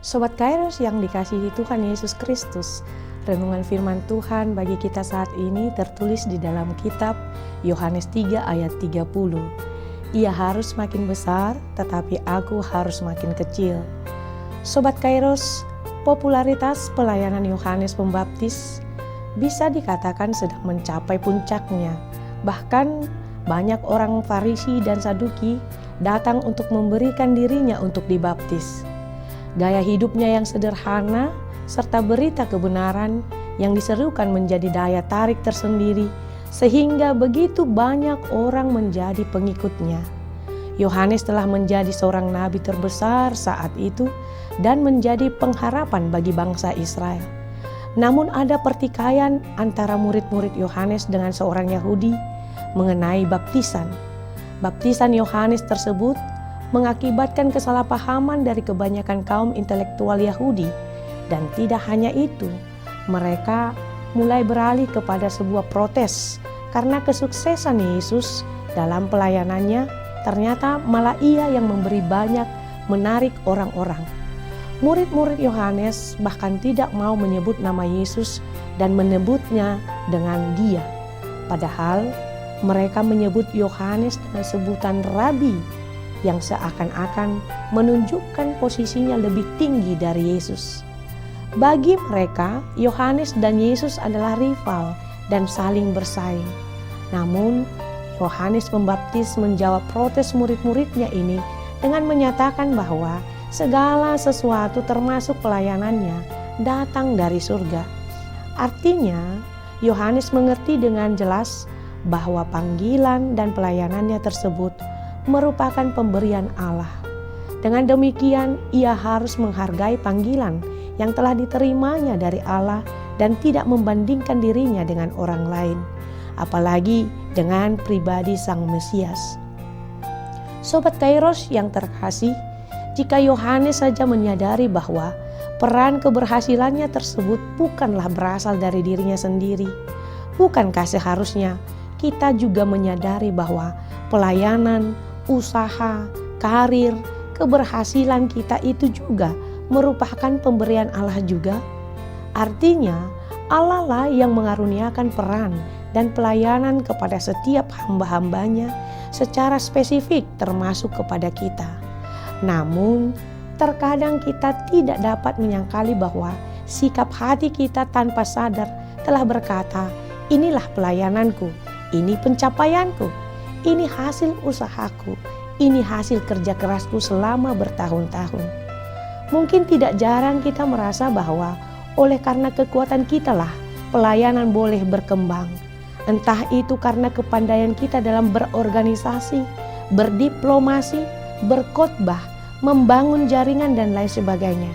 Sobat Kairos yang dikasihi Tuhan Yesus Kristus, renungan firman Tuhan bagi kita saat ini tertulis di dalam kitab Yohanes 3 ayat 30. Ia harus makin besar, tetapi aku harus makin kecil. Sobat Kairos, popularitas pelayanan Yohanes Pembaptis bisa dikatakan sedang mencapai puncaknya. Bahkan banyak orang Farisi dan Saduki datang untuk memberikan dirinya untuk dibaptis. Gaya hidupnya yang sederhana serta berita kebenaran yang diserukan menjadi daya tarik tersendiri sehingga begitu banyak orang menjadi pengikutnya. Yohanes telah menjadi seorang nabi terbesar saat itu dan menjadi pengharapan bagi bangsa Israel. Namun ada pertikaian antara murid-murid Yohanes dengan seorang Yahudi mengenai baptisan. Baptisan Yohanes tersebut mengakibatkan kesalahpahaman dari kebanyakan kaum intelektual Yahudi, dan tidak hanya itu, mereka mulai beralih kepada sebuah protes karena kesuksesan Yesus dalam pelayanannya ternyata malah ia yang memberi banyak menarik orang-orang. Murid-murid Yohanes bahkan tidak mau menyebut nama Yesus dan menyebutnya dengan dia. Padahal mereka menyebut Yohanes dengan sebutan Rabi yang seakan-akan menunjukkan posisinya lebih tinggi dari Yesus. Bagi mereka, Yohanes dan Yesus adalah rival dan saling bersaing. Namun, Yohanes Pembaptis menjawab protes murid-muridnya ini dengan menyatakan bahwa segala sesuatu termasuk pelayanannya datang dari surga. Artinya, Yohanes mengerti dengan jelas bahwa panggilan dan pelayanannya tersebut merupakan pemberian Allah. Dengan demikian, ia harus menghargai panggilan yang telah diterimanya dari Allah dan tidak membandingkan dirinya dengan orang lain, apalagi dengan pribadi Sang Mesias. Sobat Kairos yang terkasih, jika Yohanes saja menyadari bahwa peran keberhasilannya tersebut bukanlah berasal dari dirinya sendiri, bukankah seharusnya kita juga menyadari bahwa pelayanan, usaha, karir, keberhasilan kita itu juga merupakan pemberian Allah juga? Artinya, Allah lah yang mengaruniakan peran dan pelayanan kepada setiap hamba-hambanya secara spesifik termasuk kepada kita. Namun, terkadang kita tidak dapat menyangkali bahwa sikap hati kita tanpa sadar telah berkata, inilah pelayananku, ini pencapaianku, ini hasil usahaku, ini hasil kerja kerasku selama bertahun-tahun. Mungkin tidak jarang kita merasa bahwa oleh karena kekuatan kita lah pelayanan boleh berkembang. Entah itu karena kepandaian kita dalam berorganisasi, berdiplomasi, berkhotbah, membangun jaringan dan lain sebagainya.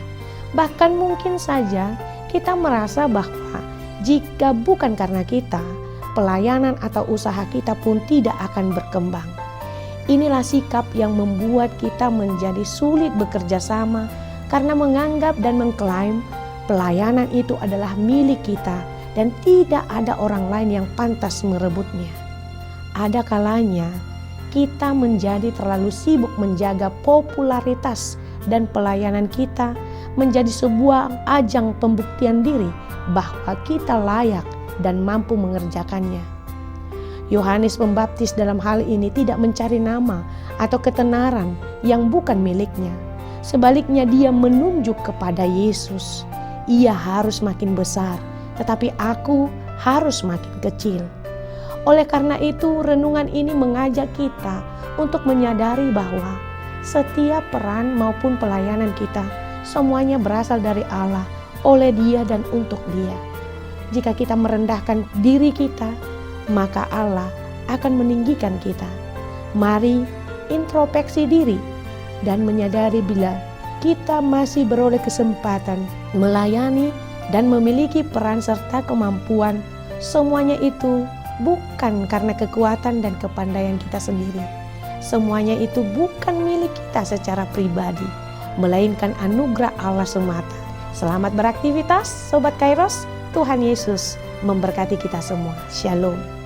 Bahkan mungkin saja kita merasa bahwa jika bukan karena kita, pelayanan atau usaha kita pun tidak akan berkembang. Inilah sikap yang membuat kita menjadi sulit bekerja sama karena menganggap dan mengklaim pelayanan itu adalah milik kita dan tidak ada orang lain yang pantas merebutnya. Ada kalanya kita menjadi terlalu sibuk menjaga popularitas dan pelayanan kita menjadi sebuah ajang pembuktian diri bahwa kita layak dan mampu mengerjakannya. Yohanes Pembaptis dalam hal ini tidak mencari nama atau ketenaran yang bukan miliknya. Sebaliknya dia menunjuk kepada Yesus. Ia harus makin besar, tetapi aku harus makin kecil. Oleh karena itu, renungan ini mengajak kita untuk menyadari bahwa setiap peran maupun pelayanan kita semuanya berasal dari Allah, oleh Dia dan untuk Dia. Jika kita merendahkan diri kita, maka Allah akan meninggikan kita. Mari introspeksi diri dan menyadari bila kita masih beroleh kesempatan melayani dan memiliki peran serta kemampuan. Semuanya itu bukan karena kekuatan dan kepandaian kita sendiri. Semuanya itu bukan milik kita secara pribadi, melainkan anugerah Allah semata. Selamat beraktivitas, Sobat Kairos. Tuhan Yesus memberkati kita semua. Shalom.